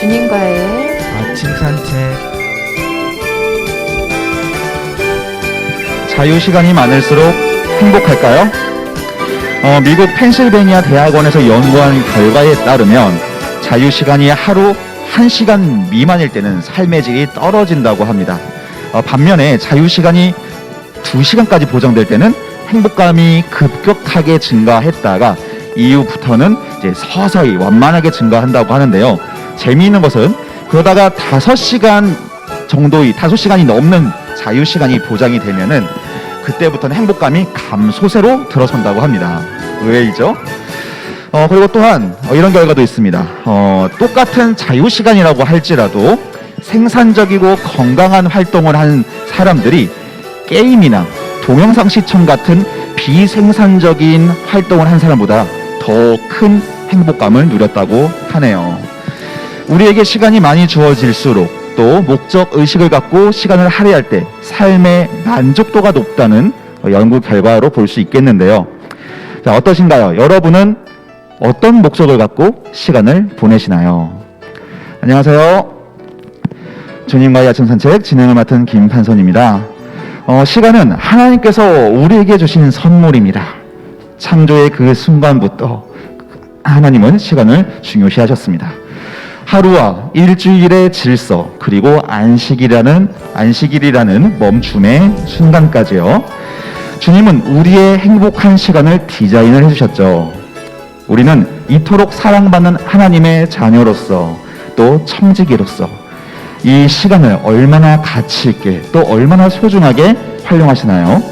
주님과의 아침 산책. 자유시간이 많을수록 행복할까요? 미국 펜실베니아 대학원에서 연구한 결과에 따르면 자유시간이 하루 1시간 미만일 때는 삶의 질이 떨어진다고 합니다. 반면에 자유시간이 2시간까지 보장될 때는 행복감이 급격하게 증가했다가 이후부터는 이제 서서히 완만하게 증가한다고 하는데요. 재미있는 것은 그러다가 5시간이 넘는 자유시간이 보장이 되면은 그때부터는 행복감이 감소세로 들어선다고 합니다. 의외이죠? 그리고 또한 이런 결과도 있습니다. 똑같은 자유시간이라고 할지라도 생산적이고 건강한 활동을 한 사람들이 게임이나 동영상 시청 같은 비생산적인 활동을 한 사람보다 더 큰 행복감을 누렸다고 하네요. 우리에게 시간이 많이 주어질수록 또 목적 의식을 갖고 시간을 할애할 때 삶의 만족도가 높다는 연구 결과로 볼 수 있겠는데요. 자, 어떠신가요? 여러분은 어떤 목적을 갖고 시간을 보내시나요? 안녕하세요. 주님과의 아침 산책 진행을 맡은 김판선입니다. 시간은 하나님께서 우리에게 주신 선물입니다. 창조의 그 순간부터 하나님은 시간을 중요시하셨습니다. 하루와 일주일의 질서 그리고 안식일이라는 멈춤의 순간까지요. 주님은 우리의 행복한 시간을 디자인을 해주셨죠. 우리는 이토록 사랑받는 하나님의 자녀로서 또 청지기로서 이 시간을 얼마나 가치 있게 또 얼마나 소중하게 활용하시나요?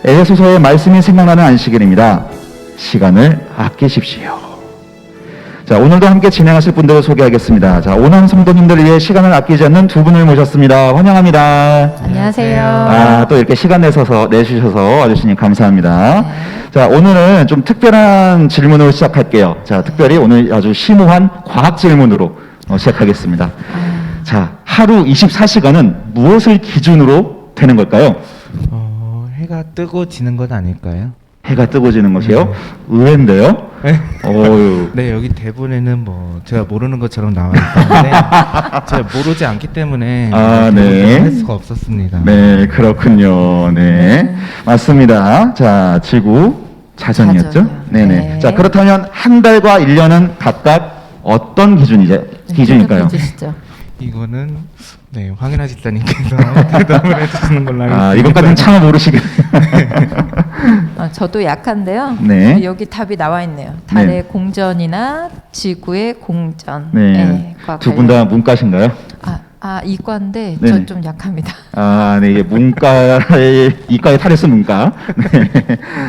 에베소서의 말씀이 생각나는 안식일입니다. 시간을 아끼십시오. 자, 오늘도 함께 진행하실 분들을 소개하겠습니다. 자, 오남 성도님들을 위해 시간을 아끼지 않는 두 분을 모셨습니다. 환영합니다. 안녕하세요. 또 이렇게 시간 내주셔서 와주시니 감사합니다. 네. 자, 오늘은 좀 특별한 질문으로 시작할게요. 자, 특별히 오늘 아주 심오한 과학 질문으로 시작하겠습니다. 자, 하루 24시간은 무엇을 기준으로 되는 걸까요? 해가 뜨고 지는 것 아닐까요? 해가 뜨고 지는 것이요? 네. 의외인데요? 어휴. 네, 여기 대본에는 뭐 제가 모르는 것처럼 나와 있는데 제가 모르지 않기 때문에 네. 할 수가 없었습니다. 네, 그렇군요. 네. 맞습니다. 자, 지구 자전이었죠? 자전이요. 네네. 네. 자, 그렇다면 한 달과 1년은 각각 어떤 기준일까요? 이거는 네, 황인하 집사님께서 대답을 해주시는 걸로 알고 있습니다. 이것까지는 차마 모르시겠. 저도 약한데요. 네. 여기 답이 나와 있네요. 달의 네. 공전이나 지구의 공전. 네. 과 두 분 다 문과신가요? 이과인데 네네. 저 좀 약합니다. 네, 이게 이과의 탈에서 문과. 네,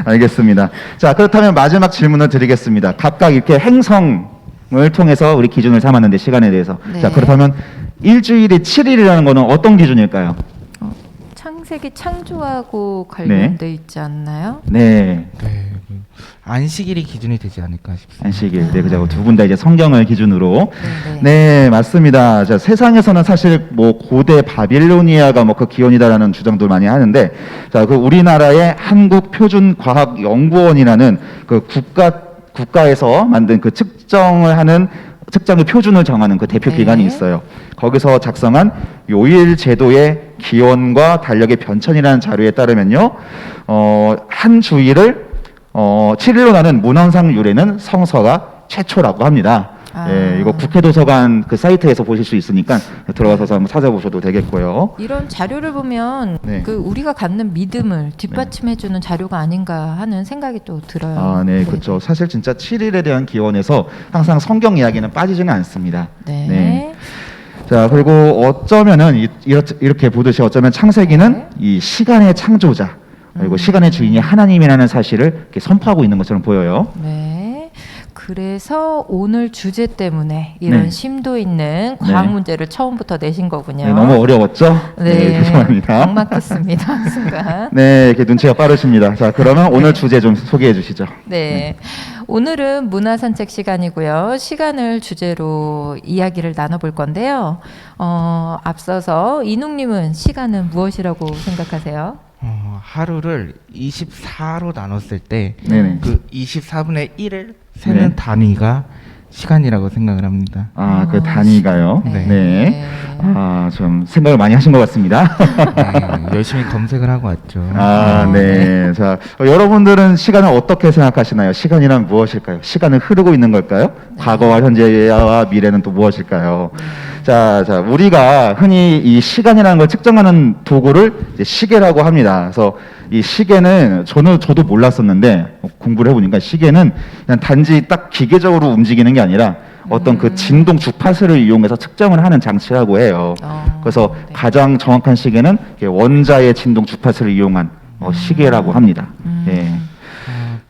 알겠습니다. 자, 그렇다면 마지막 질문을 드리겠습니다. 각각 이렇게 행성을 통해서 우리 기준을 삼았는데 시간에 대해서. 네. 자, 그렇다면 일주일에 7일이라는 거는 어떤 기준일까요? 창세기 창조하고 관련돼 있지 않나요? 네, 네, 안식일이 기준이 되지 않을까 싶습니다. 안식일. 네, 그죠. 두 분 다 이제 성경을 기준으로. 네네. 네, 맞습니다. 자, 세상에서는 사실 뭐 고대 바빌로니아가 뭐 그 기원이다라는 주장도 많이 하는데, 자, 그 우리나라의 한국표준과학연구원이라는 그 국가에서 만든 그 측정의 표준을 정하는 그 대표 네. 기관이 있어요. 거기서 작성한 요일 제도의 기원과 달력의 변천이라는 자료에 따르면요, 한 주일을 7일로 나눈 문헌상 유래는 성서가 최초라고 합니다. 예, 이거 국회도서관 그 사이트에서 보실 수 있으니까 들어가서 한번 찾아보셔도 되겠고요. 이런 자료를 보면 네. 그 우리가 갖는 믿음을 뒷받침해주는 자료가 아닌가 하는 생각이 또 들어요. 네, 그렇죠. 사실 진짜 7일에 대한 기원에서 항상 성경 이야기는 빠지지는 않습니다. 네. 네. 자, 그리고 어쩌면은 이렇게 보듯이 어쩌면 창세기는 네. 이 시간의 창조자 그리고 시간의 주인이 하나님이라는 사실을 이렇게 선포하고 있는 것처럼 보여요. 네. 그래서 오늘 주제 때문에 이런 네. 심도 있는 과학 문제를 처음부터 내신 거군요. 네, 너무 어려웠죠? 네, 죄송합니다. 막 막혔습니다. 순간. 네, 이렇게 눈치가 빠르십니다. 자, 그러면 오늘 주제 좀 소개해 주시죠. 네. 오늘은 문화 산책 시간이고요. 시간을 주제로 이야기를 나눠볼 건데요. 앞서서 이능님은 시간은 무엇이라고 생각하세요? 하루를 24로 나눴을 때 네네. 그 24분의 1을 세는 네. 단위가 시간이라고 생각을 합니다. 아, 그 단위가요? 네. 네. 아, 좀 생각을 많이 하신 것 같습니다. 네, 열심히 검색을 하고 왔죠. 아, 네. 자, 여러분들은 시간을 어떻게 생각하시나요? 시간이란 무엇일까요? 시간은 흐르고 있는 걸까요? 과거와 현재와 미래는 또 무엇일까요? 자, 우리가 흔히 이 시간이라는 걸 측정하는 도구를 이제 시계라고 합니다. 그래서 이 시계는 저도 몰랐었는데 공부를 해보니까 시계는 그냥 단지 딱 기계적으로 움직이는 게 아니라 어떤 그 진동 주파수를 이용해서 측정을 하는 장치라고 해요. 그래서 네. 가장 정확한 시계는 이렇게 원자의 진동 주파수를 이용한 시계라고 합니다. 예.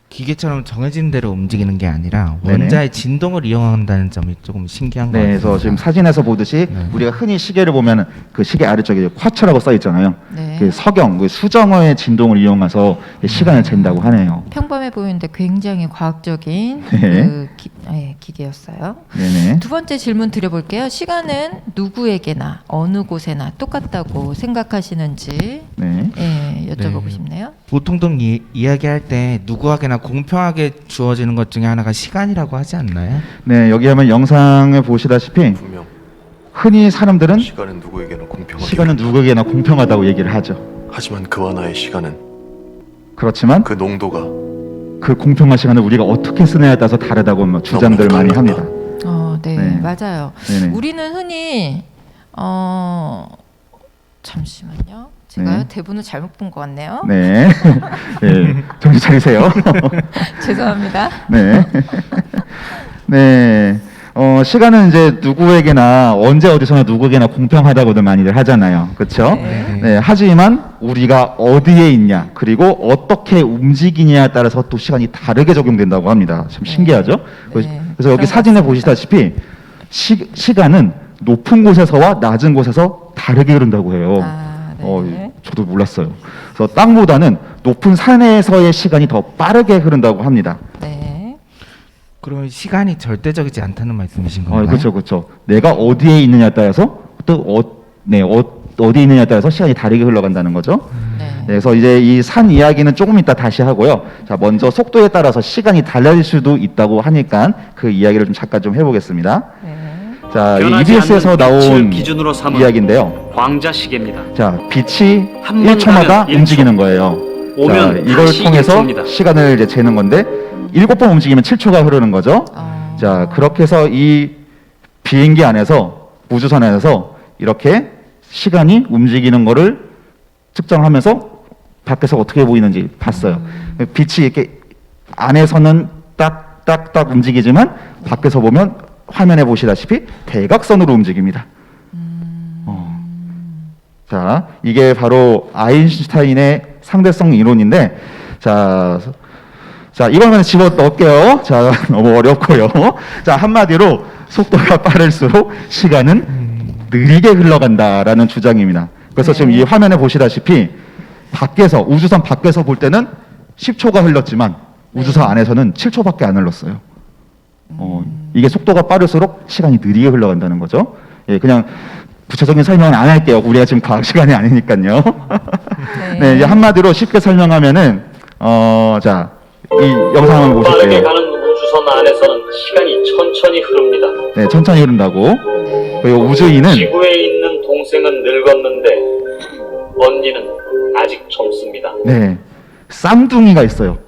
기계처럼 정해진 대로 움직이는 게 아니라 네네. 원자의 진동을 이용한다는 점이 조금 신기한 것 네, 같습니다. 그래서 지금 사진에서 보듯이 네. 우리가 흔히 시계를 보면 그 시계 아래쪽에 쿼츠라고 써 있잖아요. 네. 그 서경, 그 수정어의 진동을 이용해서 시간을 잰다고 하네요. 평범해 보이는데 굉장히 과학적인 네. 기계였어요. 네네. 두 번째 질문 드려볼게요. 시간은 누구에게나 어느 곳에나 똑같다고 생각하시는지 네. 여쭤보고 네. 싶네요. 보통 이야기할 때 누구에게나 공평하게 주어지는 것 중에 하나가 시간이라고 하지 않나요? 네, 여기 하면 영상을 보시다시피 분명 흔히 사람들은 시간은 누구에게나 공평하게 시간은 누구에게나 공평하다고 얘기를 하죠. 하지만 그와 나의 시간은 그렇지만 그 농도가 그 공평한 시간을 우리가 어떻게 쓰느냐에 따라서 다르다고 뭐 주장들 많이 합니다. 네, 네. 맞아요. 네네. 우리는 흔히 잠시만요. 제가 네. 대본을 잘못 본 것 같네요. 네. 네. 정신 차리세요. 죄송합니다. 네. 네. 시간은 이제 누구에게나 언제 어디서나 누구에게나 공평하다고들 많이들 하잖아요. 그렇죠? 네. 네. 하지만 우리가 어디에 있냐 그리고 어떻게 움직이냐에 따라서 또 시간이 다르게 적용된다고 합니다. 참 신기하죠? 네. 그래서 여기 그런 사진에 것 같습니다. 보시다시피 시간은 높은 곳에서와 낮은 곳에서 다르게 흐른다고 해요. 네. 저도 몰랐어요. 그래서 땅보다는 높은 산에서의 시간이 더 빠르게 흐른다고 합니다. 네. 그러면 시간이 절대적이지 않다는 말씀이신 건가요? 그렇죠, 그렇죠. 내가 어디에 있느냐에 따라서 또 어디에 있느냐에 따라서 시간이 다르게 흘러간다는 거죠. 네. 네, 그래서 이제 이 산 이야기는 조금 이따 다시 하고요. 자, 먼저 속도에 따라서 시간이 달라질 수도 있다고 하니까 그 이야기를 좀 잠깐 좀 해보겠습니다. 네. 자, 이 변하지 EBS에서 않는 나온 빛을 기준으로 삼은 이야기인데요. 광자시계입니다. 자, 빛이 한번 1초마다 가면 1초, 움직이는 거예요. 오면 자, 이걸 다시 통해서 1초입니다. 시간을 이제 재는 건데 7번 움직이면 7초가 흐르는 거죠. 자, 그렇게 해서 이 비행기 안에서 우주선 안에서 이렇게 시간이 움직이는 거를 측정하면서 밖에서 어떻게 보이는지 봤어요. 빛이 이렇게 안에서는 딱딱딱 움직이지만 밖에서 보면 화면에 보시다시피 대각선으로 움직입니다. 자, 이게 바로 아인슈타인의 상대성 이론인데, 자, 이거는 집어 넣을게요. 자, 너무 어렵고요. 자, 한마디로 속도가 빠를수록 시간은 느리게 흘러간다라는 주장입니다. 그래서 지금 이 화면에 보시다시피 밖에서 우주선 밖에서 볼 때는 10초가 흘렀지만 우주선 안에서는 7초밖에 안 흘렀어요. 이게 속도가 빠를수록 시간이 느리게 흘러간다는 거죠. 예, 그냥 구체적인 설명은 안 할게요. 우리가 지금 과학 시간이 아니니까요. 네, 이제 한마디로 쉽게 설명하면은 자, 이 영상 한번 빠르게 보실게요. 가는 우주선 안에서는 시간이 천천히 흐릅니다. 네, 천천히 흐른다고. 그리고 우주인은 지구에 있는 동생은 늙었는데 언니는 아직 젊습니다. 네, 쌍둥이가 있어요.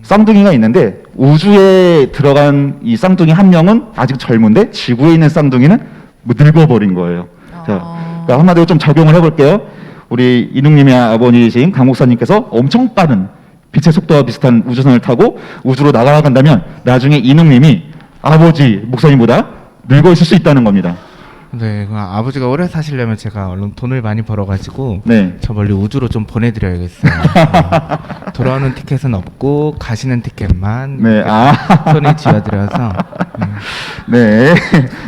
쌍둥이가 있는데 우주에 들어간 이 쌍둥이 한 명은 아직 젊은데 지구에 있는 쌍둥이는 늙어버린 거예요. 자, 그러니까 한마디로 좀 적용을 해볼게요. 우리 이능님의 아버님이신 강 목사님께서 엄청 빠른 빛의 속도와 비슷한 우주선을 타고 우주로 나가간다면 나중에 이능님이 아버지 목사님보다 늙어 있을 수 있다는 겁니다. 네, 그 아버지가 오래 사시려면 제가 얼른 돈을 많이 벌어가지고 네. 저 멀리 우주로 좀 보내드려야겠어요. 네. 돌아오는 티켓은 없고 가시는 티켓만 네, 손에 쥐어드려서 네,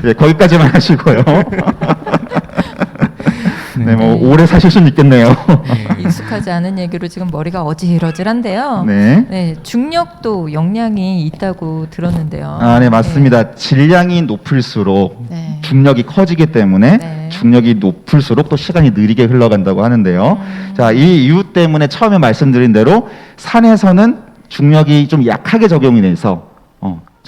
네, 거기까지만 하시고요. 네, 뭐 오래 사실 수는 있겠네요. 익숙하지 않은 얘기로 지금 머리가 어지러질한데요. 네. 중력도 영향이 있다고 들었는데요. 네, 맞습니다. 질량이 높을수록 네. 중력이 커지기 때문에 네. 중력이 높을수록 또 시간이 느리게 흘러간다고 하는데요. 자, 이 이유 때문에 처음에 말씀드린 대로 산에서는 중력이 좀 약하게 적용이 돼서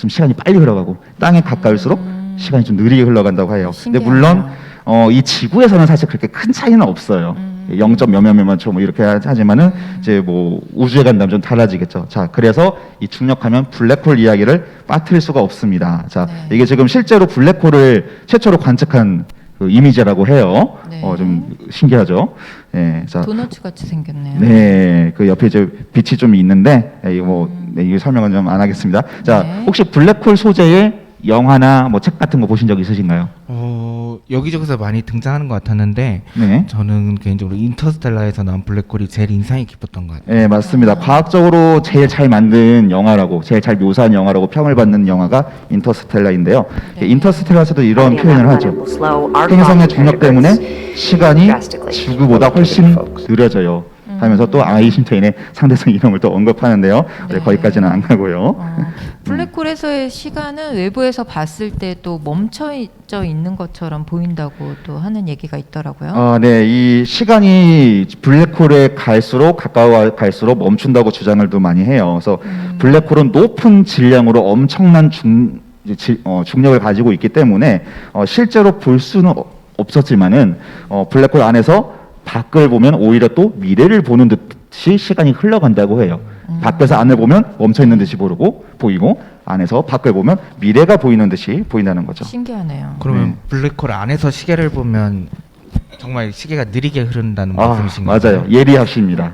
좀 시간이 빨리 흘러가고 땅에 가까울수록 시간이 좀 느리게 흘러간다고 해요. 근데 신기하네요. 물론 이 지구에서는 사실 그렇게 큰 차이는 없어요. 0점 몇몇몇만 뭐 이렇게 하지만은 이제 뭐 우주에 간다면 좀 달라지겠죠. 자, 그래서 이 중력하면 블랙홀 이야기를 빠뜨릴 수가 없습니다. 자, 네. 이게 지금 실제로 블랙홀을 최초로 관측한 그 이미지라고 해요. 네. 좀 신기하죠. 네, 자, 도너츠 같이 생겼네요. 네, 그 옆에 이제 빛이 좀 있는데 이거 뭐 네, 이 설명은 좀 안 하겠습니다. 자, 네. 혹시 블랙홀 소재의 영화나 뭐 책 같은 거 보신 적 있으신가요? 여기저기서 많이 등장하는 것 같았는데 네. 저는 개인적으로 인터스텔라에서 나온 블랙홀이 제일 인상이 깊었던 것 같아요. 네, 맞습니다. 과학적으로 제일 잘 만든 영화라고, 제일 잘 묘사한 영화라고 평을 받는 영화가 인터스텔라인데요. 네. 인터스텔라에서도 이런 표현을 하죠. 행성의 중력 때문에 시간이 지구보다 훨씬 느려져요. 하면서 또 아인슈타인의 상대성 이론을 또 언급하는데요. 네, 네. 거기까지는 안 가고요. 블랙홀에서의 시간은 외부에서 봤을 때 또 멈춰져 있는 것처럼 보인다고 또 하는 얘기가 있더라고요. 네, 이 시간이 블랙홀에 갈수록 가까워 갈수록 멈춘다고 주장을 또 많이 해요. 그래서 블랙홀은 높은 질량으로 엄청난 중력을 가지고 있기 때문에 실제로 볼 수는 없었지만은 블랙홀 안에서 밖을 보면 오히려 또 미래를 보는 듯이 시간이 흘러간다고 해요. 밖에서 안을 보면 멈춰 있는 듯이 보이고 안에서 밖을 보면 미래가 보이는 듯이 보인다는 거죠. 신기하네요. 그러면 네. 블랙홀 안에서 시계를 보면 정말 시계가 느리게 흐른다는 말씀이신가요? 맞아요. 예리하십니다.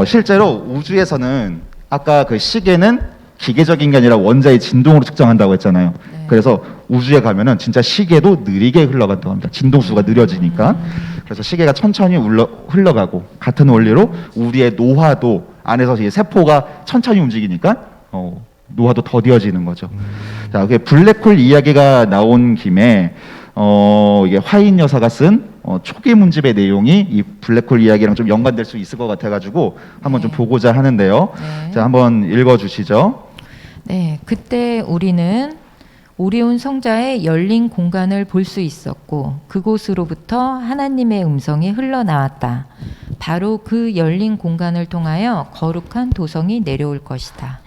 실제로 우주에서는 아까 그 시계는 기계적인 게 아니라 원자의 진동으로 측정한다고 했잖아요. 네. 그래서 우주에 가면은 진짜 시계도 느리게 흘러간다고 합니다. 진동수가 느려지니까. 그래서 시계가 천천히 흘러가고 같은 원리로 우리의 노화도 안에서 이제 세포가 천천히 움직이니까 노화도 더뎌지는 거죠. 자, 그 블랙홀 이야기가 나온 김에 이게 화인 여사가 쓴 초기 문집의 내용이 이 블랙홀 이야기랑 좀 연관될 수 있을 것 같아가지고 한번 좀 보고자 하는데요. 네. 자, 한번 읽어주시죠. 네, 그때 우리는 오리온 성자의 열린 공간을 볼 수 있었고 그곳으로부터 하나님의 음성이 흘러나왔다. 바로 그 열린 공간을 통하여 거룩한 도성이 내려올 것이다.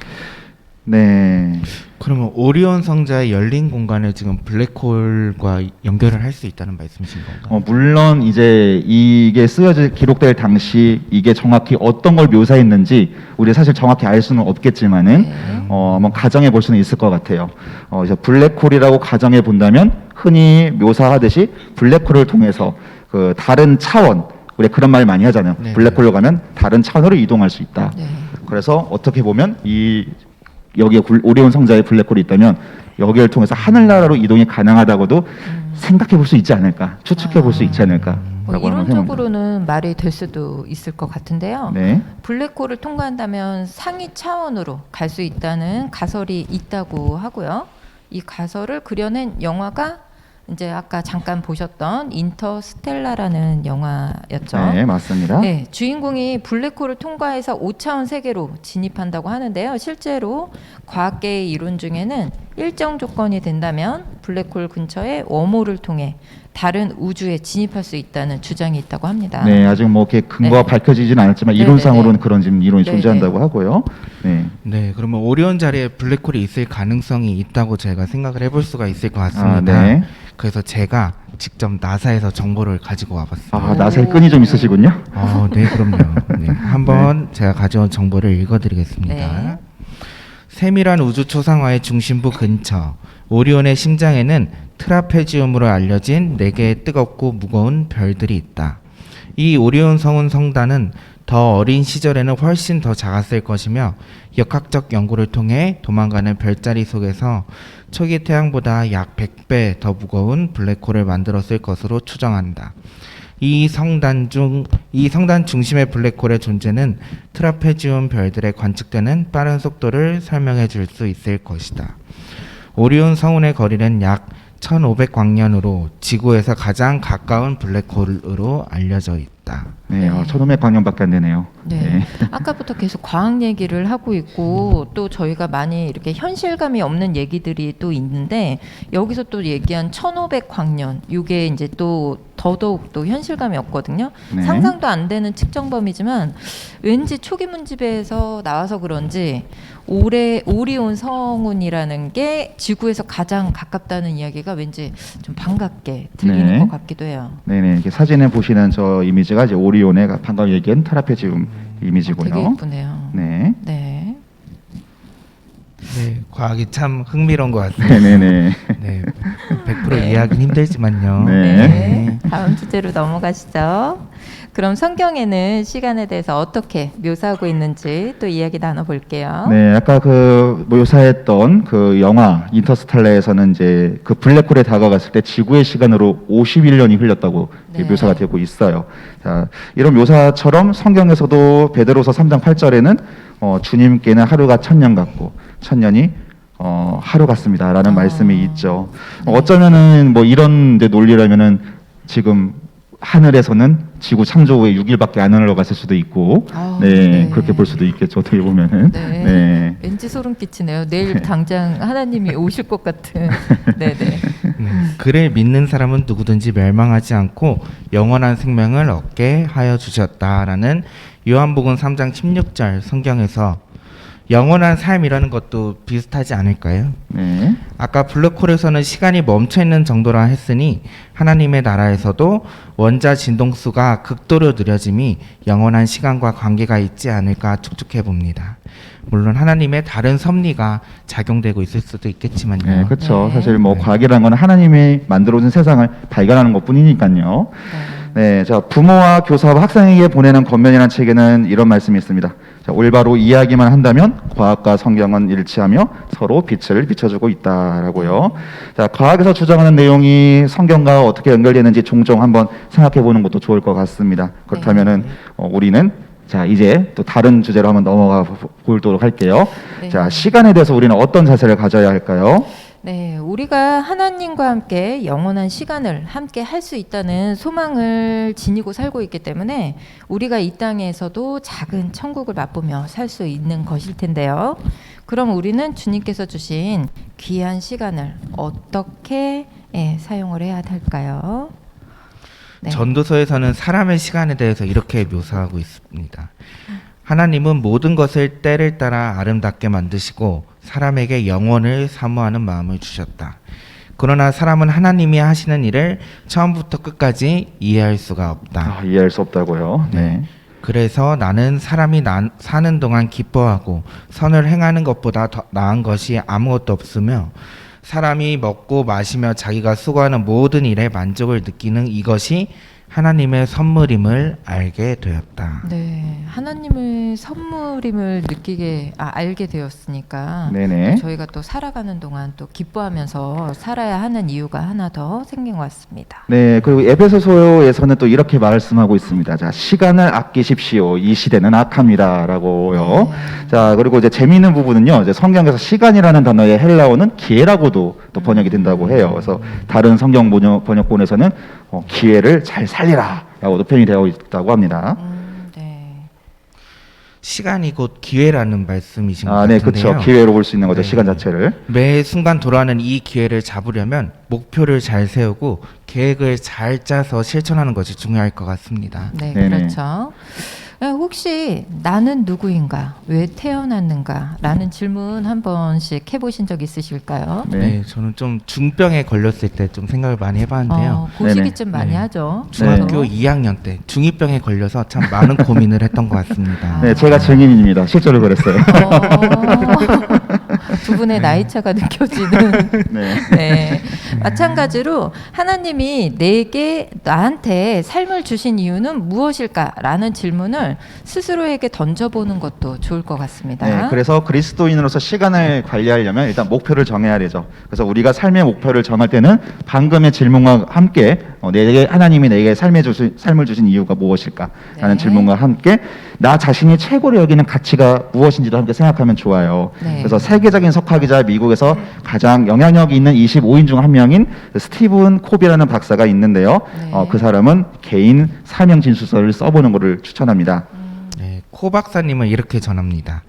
네. 그러면 오리온 성자의 열린 공간을 지금 블랙홀과 연결을 할 수 있다는 말씀이신 건가요? 물론 이제 이게 기록될 당시 이게 정확히 어떤 걸 묘사했는지 우리 사실 정확히 알 수는 없겠지만은 네. 한번 가정해 볼 수는 있을 것 같아요. 이제 블랙홀이라고 가정해 본다면 흔히 묘사하듯이 블랙홀을 통해서 그 다른 차원, 우리 그런 말 많이 하잖아요. 네. 블랙홀로 가면 다른 차원으로 이동할 수 있다. 네. 그래서 어떻게 보면 여기에 오리온 성자의 블랙홀이 있다면 여기를 통해서 하늘나라로 이동이 가능하다고도 생각해 볼 수 있지 않을까, 추측해 볼 수 있지 않을까. 이론적으로는 말이 될 수도 있을 것 같은데요. 네. 블랙홀을 통과한다면 상위 차원으로 갈 수 있다는 가설이 있다고 하고요. 이 가설을 그려낸 영화가 이제 아까 잠깐 보셨던 인터스텔라라는 영화였죠. 네, 맞습니다. 네, 주인공이 블랙홀을 통과해서 5차원 세계로 진입한다고 하는데요. 실제로 과학계의 이론 중에는 일정 조건이 된다면 블랙홀 근처에 웜홀을 통해 다른 우주에 진입할 수 있다는 주장이 있다고 합니다. 네, 아직 뭐 이렇게 근거가 네. 밝혀지진 않았지만 네, 이론상으로는 네, 네. 그런 지금 이론이 네, 존재한다고 하고요. 네. 네, 그러면 오리온 자리에 블랙홀이 있을 가능성이 있다고 제가 생각을 해볼 수가 있을 것 같습니다. 네. 그래서 제가 직접 나사에서 정보를 가지고 와봤습니다. 나사에 끈이 좀 있으시군요. 네, 그럼요. 네, 한번 제가 가져온 정보를 읽어드리겠습니다. 네. 세밀한 우주 초상화의 중심부 근처 오리온의 심장에는 트라페지움으로 알려진 4개의 뜨겁고 무거운 별들이 있다. 이 오리온 성운 성단은 더 어린 시절에는 훨씬 더 작았을 것이며 역학적 연구를 통해 도망가는 별자리 속에서 초기 태양보다 약 100배 더 무거운 블랙홀을 만들었을 것으로 추정한다. 이 성단 중심의 블랙홀의 존재는 트라페지움 별들에 관측되는 빠른 속도를 설명해 줄 수 있을 것이다. 오리온 성운의 거리는 약 1500광년으로 지구에서 가장 가까운 블랙홀으로 알려져 있다. 네, 1500광년밖에 안 되네요. 네. 아까부터 계속 과학 얘기를 하고 있고 또 저희가 많이 이렇게 현실감이 없는 얘기들이 또 있는데 여기서 또 얘기한 1500광년 이게 이제 또 더더욱 또 현실감이 없거든요. 네. 상상도 안 되는 측정범위지만 왠지 초기 문집에서 나와서 그런지 오리온 성운이라는 게 지구에서 가장 가깝다는 이야기가 왠지 좀 반갑게 들리는 네. 것 같기도 해요. 네네. 이렇게 사진에 보시는 저 이미지가 이제 오리온의 방금 얘기한 트라페지움 이미지고요. 되게 예쁘네요. 네. 네. 네, 과학이 참 흥미로운 것 같습니다. 네네네. 네, 100% 이해하기는 힘들지만요. 네. 네. 다음 주제로 넘어가시죠. 그럼 성경에는 시간에 대해서 어떻게 묘사하고 있는지 또 이야기 나눠볼게요. 네, 아까 그 묘사했던 그 영화 인터스텔라에서는 이제 그 블랙홀에 다가갔을 때 지구의 시간으로 51년이 흘렸다고 네. 묘사가 되고 있어요. 자, 이런 묘사처럼 성경에서도 베드로서 3장 8절에는 주님께는 하루가 1000년 같고 1000년이 하루 같습니다라는 말씀이 있죠. 어쩌면은 뭐 이런 데 논리라면은 지금 하늘에서는 지구 창조 후에 6일밖에 안 흘러갔을 수도 있고, 아, 네, 네. 그렇게 볼 수도 있겠죠. 어떻게 보면은, 네. 네. 왠지 소름 끼치네요. 내일 당장 하나님이 오실 것 같은. 네네. 그를 믿는 사람은 누구든지 멸망하지 않고 영원한 생명을 얻게 하여 주셨다라는 요한복음 3장 16절 성경에서 영원한 삶이라는 것도 비슷하지 않을까요? 네. 아까 블랙홀에서는 시간이 멈춰 있는 정도라 했으니 하나님의 나라에서도 원자 진동수가 극도로 느려짐이 영원한 시간과 관계가 있지 않을까 추측해 봅니다. 물론 하나님의 다른 섭리가 작용되고 있을 수도 있겠지만요. 네, 그렇죠. 네. 사실 뭐 과학이라는 건 하나님이 만들어준 세상을 발견하는 것뿐이니까요. 네, 자 부모와 교사와 학생에게 보내는 권면이라는 책에는 이런 말씀이 있습니다. 자, 올바로 이야기만 한다면 과학과 성경은 일치하며 서로 빛을 비춰주고 있다라고요. 자, 과학에서 주장하는 내용이 성경과 어떻게 연결되는지 종종 한번 생각해보는 것도 좋을 것 같습니다. 그렇다면은 우리는 자 이제 또 다른 주제로 한번 넘어가 보도록 할게요. 네. 자, 시간에 대해서 우리는 어떤 자세를 가져야 할까요? 네, 우리가 하나님과 함께 영원한 시간을 함께 할 수 있다는 소망을 지니고 살고 있기 때문에 우리가 이 땅에서도 작은 천국을 맛보며 살 수 있는 것일 텐데요. 그럼 우리는 주님께서 주신 귀한 시간을 어떻게 사용을 해야 할까요? 네. 전도서에서는 사람의 시간에 대해서 이렇게 묘사하고 있습니다. 하나님은 모든 것을 때를 따라 아름답게 만드시고 사람에게 영원을 사모하는 마음을 주셨다. 그러나 사람은 하나님이 하시는 일을 처음부터 끝까지 이해할 수가 없다. 이해할 수 없다고요. 네. 그래서 나는 사람이 사는 동안 기뻐하고 선을 행하는 것보다 더 나은 것이 아무것도 없으며 사람이 먹고 마시며 자기가 수고하는 모든 일에 만족을 느끼는 이것이 하나님의 선물임을 알게 되었다. 네, 하나님의 선물임을 알게 되었으니까 네네. 저희가 또 살아가는 동안 또 기뻐하면서 살아야 하는 이유가 하나 더 생긴 것 같습니다. 네, 그리고 에베소서에서는 또 이렇게 말씀하고 있습니다. 자, 시간을 아끼십시오. 이 시대는 악합니다라고요. 자, 그리고 이제 재미있는 부분은요. 이제 성경에서 시간이라는 단어의 헬라어는 기회라고도 또 번역이 된다고 해요. 그래서 다른 성경 번역본에서는 기회를 잘 살리라라고도 표현이 되어 있다고 합니다. 네. 시간이 곧 기회라는 말씀이신 것 네, 같은데요. 그렇죠. 기회로 볼 수 있는 거죠. 네. 시간 자체를. 매 순간 돌아가는 이 기회를 잡으려면 목표를 잘 세우고 계획을 잘 짜서 실천하는 것이 중요할 것 같습니다. 네, 네네. 그렇죠. 혹시 나는 누구인가? 왜 태어났는가? 라는 질문 한 번씩 해보신 적 있으실까요? 네, 저는 좀 중병에 걸렸을 때 좀 생각을 많이 해봤는데요. 그 시기쯤 많이 네. 하죠. 중학교 저도. 2학년 때 중2병에 걸려서 참 많은 고민을 했던 것 같습니다. 네, 제가 증인입니다. 실제로 그랬어요. 두 분의 나이 차가 느껴지는. 네. 네. 마찬가지로 하나님이 나한테 삶을 주신 이유는 무엇일까라는 질문을 스스로에게 던져보는 것도 좋을 것 같습니다. 네, 그래서 그리스도인으로서 시간을 관리하려면 일단 목표를 정해야 되죠. 그래서 우리가 삶의 목표를 정할 때는 방금의 질문과 함께 하나님이 내게 삶을 주신 이유가 무엇일까라는 네. 질문과 함께 나 자신이 최고로 여기는 가치가 무엇인지도 함께 생각하면 좋아요. 네. 그래서 세계적인 석학이자 미국에서 가장 영향력이 있는 25인 중 한 명인 스티븐 코비라는 박사가 있는데요. 네. 그 사람은 개인 사명 진술서를 써보는 것을 추천합니다. 네, 코 박사님은 이렇게 전합니다.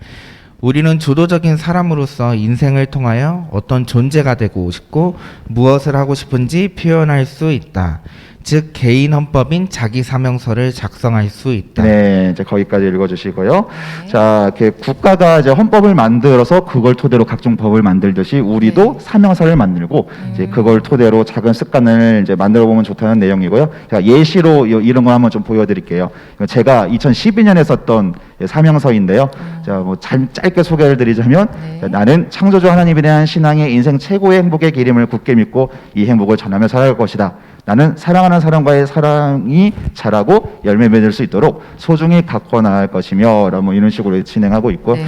우리는 주도적인 사람으로서 인생을 통하여 어떤 존재가 되고 싶고 무엇을 하고 싶은지 표현할 수 있다. 즉 개인 헌법인 자기 사명서를 작성할 수 있다. 네, 이제 거기까지 읽어주시고요. 자, 이렇게 국가가 이제 헌법을 만들어서 그걸 토대로 각종 법을 만들듯이 우리도 네. 사명서를 만들고 이제 그걸 토대로 작은 습관을 이제 만들어 보면 좋다는 내용이고요. 제가 예시로 이런 거 한번 좀 보여드릴게요. 이거 제가 2012년에 썼던 사명서인데요. 자, 뭐 짧게 소개를 드리자면 네. 자, 나는 창조주 하나님에 대한 신앙의 인생 최고의 행복의 기림을 굳게 믿고 이 행복을 전하며 살아갈 것이다. 나는 사랑하는 사람과의 사랑이 자라고 열매 맺을 수 있도록 소중히 갖고 나갈 것이며 뭐 이런 식으로 진행하고 있고 네.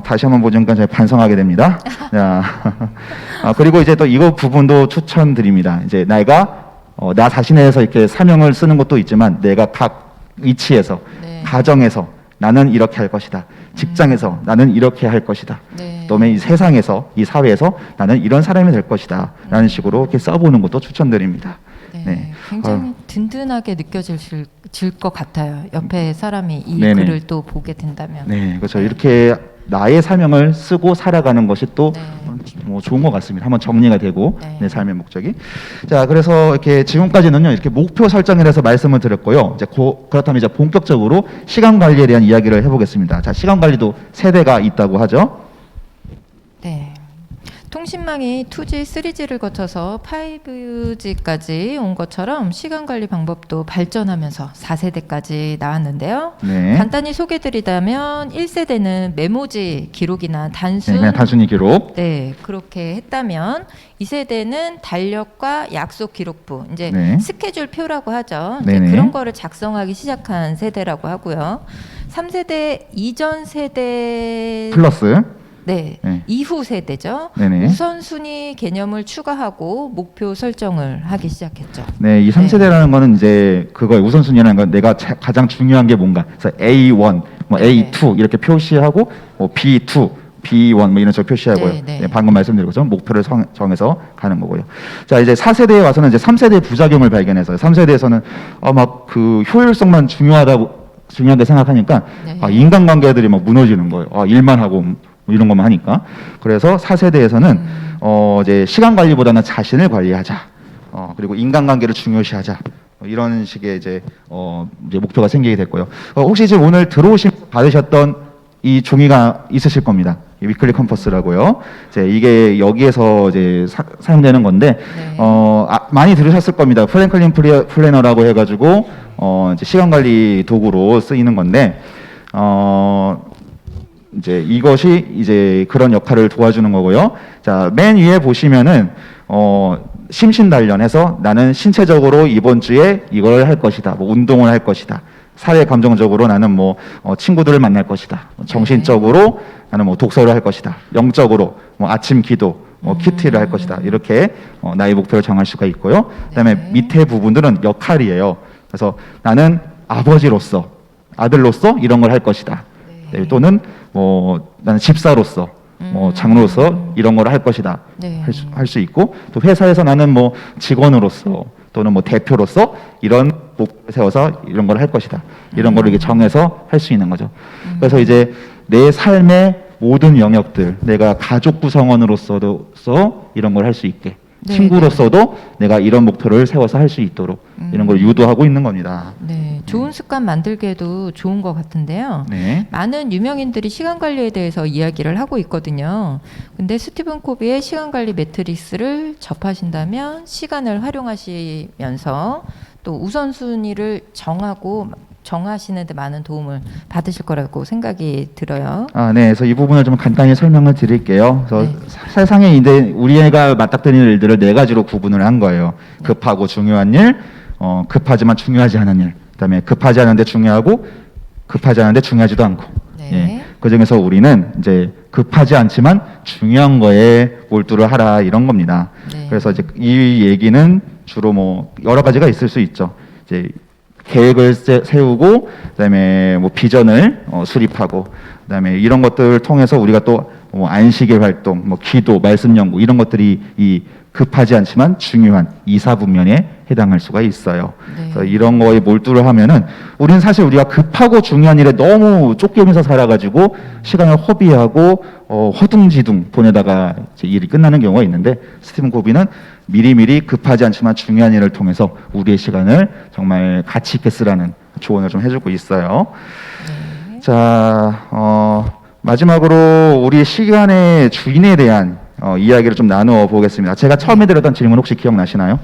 다시 한번 보니까 제가 반성하게 됩니다. 자, 그리고 이제 또 이거 부분도 추천드립니다. 이제 내가 나 자신에서 이렇게 사명을 쓰는 것도 있지만 내가 각 위치에서 네. 가정에서 나는 이렇게 할 것이다. 직장에서 나는 이렇게 할 것이다. 네. 그다음에 이 세상에서 이 사회에서 나는 이런 사람이 될 것이다. 라는 식으로 이렇게 써보는 것도 추천드립니다. 네. 네. 굉장히 든든하게 느껴질 것 같아요. 옆에 사람이 이 네네. 글을 또 보게 된다면. 네, 그렇죠. 이렇게 나의 사명을 쓰고 살아가는 것이 또 네. 뭐 좋은 것 같습니다. 한번 정리가 되고 네. 내 삶의 목적이. 자, 그래서 이렇게 지금까지는요 이렇게 목표 설정에 대해서 말씀을 드렸고요. 이제 그렇다면 이제 본격적으로 시간 관리에 대한 이야기를 해보겠습니다. 자, 시간 관리도 세대가 있다고 하죠. 네. 통신망이 2G, 3G를 거쳐서 5G까지 온 것처럼 시간 관리 방법도 발전하면서 4세대까지 나왔는데요. 네. 간단히 소개드리자면 1세대는 메모지 기록이나 네, 단순 그냥 단순히 기록. 네, 그렇게 했다면 2세대는 달력과 약속 기록부, 이제 네. 스케줄표라고 하죠. 이제 네네. 그런 거를 작성하기 시작한 세대라고 하고요. 3세대 이전 세대 플러스. 네, 네. 이후 세대죠. 네네. 우선순위 개념을 추가하고 목표 설정을 하기 시작했죠. 네, 이 3세대라는 거는 이제 그거의 우선순위라는 건 내가 가장 중요한 게 뭔가. 그래서 A1, 뭐 네. A2 이렇게 표시하고 뭐 B2, B1 뭐 이런 식으로 표시하고요. 네, 네. 네, 방금 말씀드린 것처럼 목표를 정해서 가는 거고요. 자, 이제 4세대에 와서는 이제 3세대의 부작용을 발견해서요. 3세대에서는 막 그 효율성만 중요하게 생각하니까 네. 인간관계들이 막 무너지는 거예요. 일만 하고 뭐 이런 것만 하니까. 그래서 4세대에서는 이제 시간 관리보다는 자신을 관리하자. 그리고 인간관계를 중요시하자. 이런 식의 이제 목표가 생기게 됐고요. 혹시 지금 오늘 들어오시면서 받으셨던 이 종이가 있으실 겁니다. 이 위클리 컴퍼스라고요. 이제 이게 여기에서 이제 사용되는 건데 네. 많이 들으셨을 겁니다. 프랭클린 플래너라고 해가지고 이제 시간 관리 도구로 쓰이는 건데 이제 이것이 이제 그런 역할을 도와주는 거고요. 자, 맨 위에 보시면은 심신단련해서 나는 신체적으로 이번 주에 이걸 할 것이다. 뭐 운동을 할 것이다. 사회 감정적으로 나는 뭐 친구들을 만날 것이다. 정신적으로 나는 뭐 독서를 할 것이다. 영적으로 뭐 아침 기도, 뭐 큐티를 할 것이다. 이렇게 나의 목표를 정할 수가 있고요. 그다음에 네. 밑에 부분들은 역할이에요. 그래서 나는 아버지로서, 아들로서 이런 걸 할 것이다. 네, 또는 뭐 나는 집사로서, 뭐 장로로서 이런 걸 할 것이다. 네. 할 수 있고 또 회사에서 나는 뭐 직원으로서 또는 뭐 대표로서 이런 목표를 세워서 이런 걸 할 것이다. 이런 거를 이렇게 정해서 할 수 있는 거죠. 그래서 이제 내 삶의 모든 영역들, 내가 가족 구성원으로서도 이런 걸 할 수 있게, 네, 친구로서도 내가 이런 목표를 세워서 할 수 있도록 이런 걸 유도하고 있는 겁니다. 네, 좋은 습관 만들기에도 좋은 것 같은데요. 네. 많은 유명인들이 시간 관리에 대해서 이야기를 하고 있거든요. 근데 스티븐 코비의 시간 관리 매트릭스를 접하신다면 시간을 활용하시면서 또 우선순위를 정하시는데 많은 도움을 받으실 거라고 생각이 들어요. 네. 그래서 이 부분을 좀 간단히 설명을 드릴게요. 그래서 네. 세상에 이제 우리가 맞닥뜨리는 일들을 네 가지로 구분을 한 거예요. 급하고 중요한 일, 급하지만 중요하지 않은 일, 그다음에 급하지 않은데 중요하고 급하지 않은데 중요하지도 않고. 네. 예. 그 중에서 우리는 이제 급하지 않지만 중요한 거에 몰두를 하라 이런 겁니다. 네. 그래서 이제 이 얘기는 주로 뭐 여러 가지가 있을 수 있죠. 이제 계획을 세우고 그다음에 뭐 비전을 수립하고 그다음에 이런 것들을 통해서 우리가 또 뭐 안식일 활동, 뭐 기도, 말씀 연구 이런 것들이 이 급하지 않지만 중요한 이사분면에 해당할 수가 있어요. 네. 그래서 이런 거에 몰두를 하면은 우리는 사실 우리가 급하고 중요한 일에 너무 쫓기면서 살아가지고 시간을 허비하고 허둥지둥 보내다가 이제 일이 끝나는 경우가 있는데 스티븐 코비는 미리미리 급하지 않지만 중요한 일을 통해서 우리의 시간을 정말 가치 있게 쓰라는 조언을 좀 해주고 있어요. 자, 마지막으로 우리 시간의 주인에 대한 이야기를 좀 나누어 보겠습니다. 제가 처음에 드렸던 질문 혹시 기억나시나요?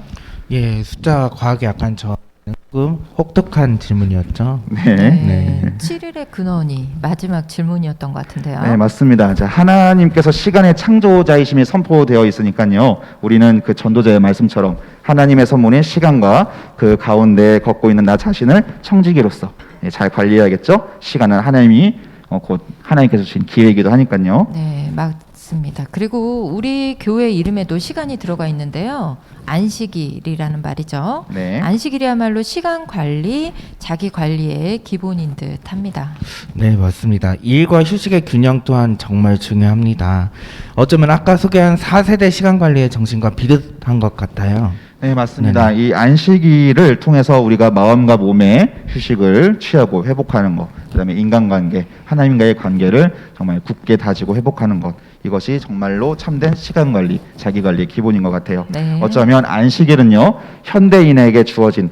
예, 숫자와 과학이 약간 조금 혹독한 질문이었죠. 네. 7일의 근원이 마지막 질문이었던 것 같은데요. 네, 맞습니다. 자, 하나님께서 시간의 창조자이심이 선포되어 있으니까요. 우리는 그 전도자의 말씀처럼 하나님의 선문인 시간과 그 가운데 걷고 있는 나 자신을 청지기로서 잘 관리해야겠죠. 시간은 하나님이 곧 하나님께서 주신 기회이기도 하니까요. 네, 맞습니다. 그리고 우리 교회 이름에도 시간이 들어가 있는데요. 안식일이라는 말이죠. 네. 안식일이야말로 시간 관리, 자기 관리의 기본인 듯합니다. 네, 맞습니다. 일과 휴식의 균형 또한 정말 중요합니다. 어쩌면 아까 소개한 4세대 시간 관리의 정신과 비슷한 것 같아요. 네, 맞습니다. 이 안식일을 통해서 우리가 마음과 몸의 휴식을 취하고 회복하는 것, 그다음에 인간관계, 하나님과의 관계를 정말 굳게 다지고 회복하는 것, 이것이 정말로 참된 시간관리, 자기관리의 기본인 것 같아요. 네. 어쩌면 안식일은요, 현대인에게 주어진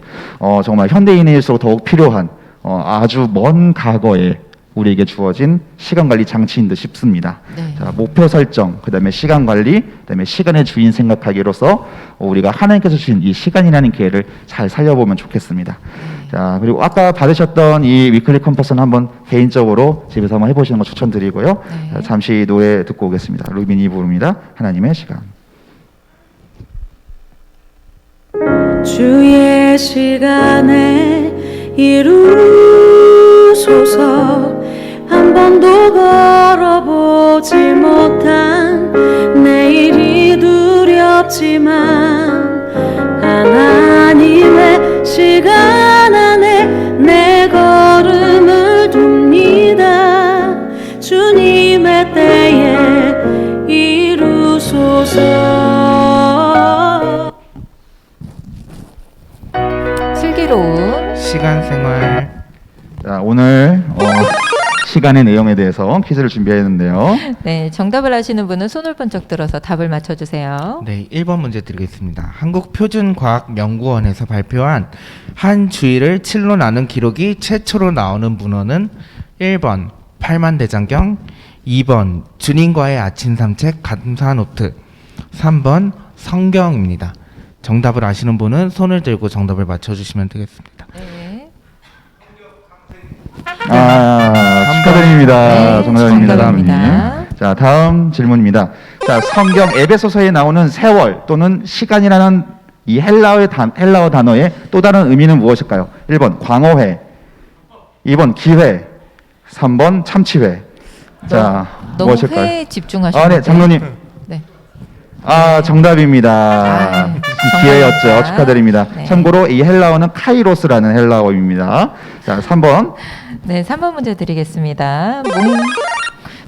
정말 현대인일수록 더욱 필요한 아주 먼 과거에 우리에게 주어진 시간관리 장치인 듯 싶습니다. 네. 자, 목표 설정, 그다음에 시간관리, 그다음에 시간의 주인 생각하기로서 우리가 하나님께서 주신 이 시간이라는 기회를 잘 살려보면 좋겠습니다. 자, 그리고 아까 받으셨던 이 위클리 컴퍼스는 한번 개인적으로 집에서 한번 해보시는 거 추천드리고요. 네. 자, 잠시 노래 듣고 오겠습니다. 루빈이 부릅니다. 하나님의 시간. 주의 시간에 이루소서. 한 번도 걸어보지 못한 내일이 두렵지만 하나님의 시간 안에 내 걸음을 둡니다. 주님의 때에 이루소서. 슬기로운 시간 생활. 자, 오늘 시간의 내용에 대해서 퀴즈를 준비했는데요. 네, 정답을 아시는 분은 손을 번쩍 들어서 답을 맞춰주세요. 네, 1번 문제 드리겠습니다. 한국표준과학연구원에서 발표한 한 주일을 7로 나눈 기록이 최초로 나오는 문헌은 1번 팔만대장경, 2번 주님과의 아침 산책 감사노트, 3번 성경입니다. 정답을 아시는 분은 손을 들고 정답을 맞춰주시면 되겠습니다. 네. 축하드립니다. 네, 정답입니다. 정답입니다. 자, 다음 질문입니다. 자, 성경 에베소서에 나오는 세월 또는 시간이라는 이 헬라어 단어의 또 다른 의미는 무엇일까요? 1번 광어회, 2번 기회, 3번 참치회. 자, 너무 무엇일까요? 회에 집중하시는 네, 장로님. 네. 정답입니다. 기회였죠. 정답입니다. 축하드립니다. 네. 참고로 이 헬라어는 카이로스라는 헬라어입니다. 자, 3번. 네, 3번 문제 드리겠습니다.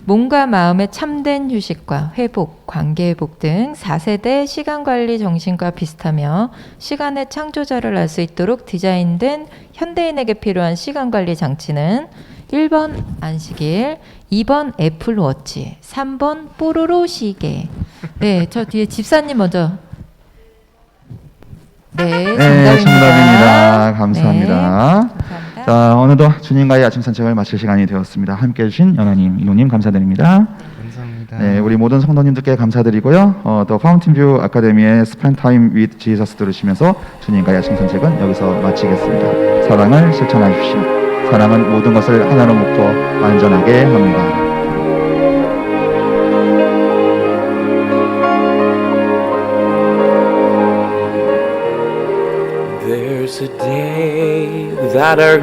몸과 마음의 참된 휴식과 회복, 관계 회복 등 4세대 시간관리 정신과 비슷하며 시간의 창조자를 알 수 있도록 디자인된 현대인에게 필요한 시간관리 장치는 1번 안식일, 2번 애플워치, 3번 뽀로로 시계. 네, 저 뒤에 집사님 먼저. 네, 정답입니다. 정답입니다. 감사합니다. 네, 감사합니다. 자, 어느덧 주님과의 아침 산책을 마칠 시간이 되었습니다. 함께해 주신 연하님, 이노님 감사드립니다. 감사합니다. 네, 우리 모든 성도님들께 감사드리고요. 더 파운틴뷰 아카데미의 Spend Time with Jesus 들으시면서 주님과의 아침 산책은 여기서 마치겠습니다. 사랑을 실천하십시오. 사랑은 모든 것을 하나로 묶어 완전하게 합니다. There's a day that our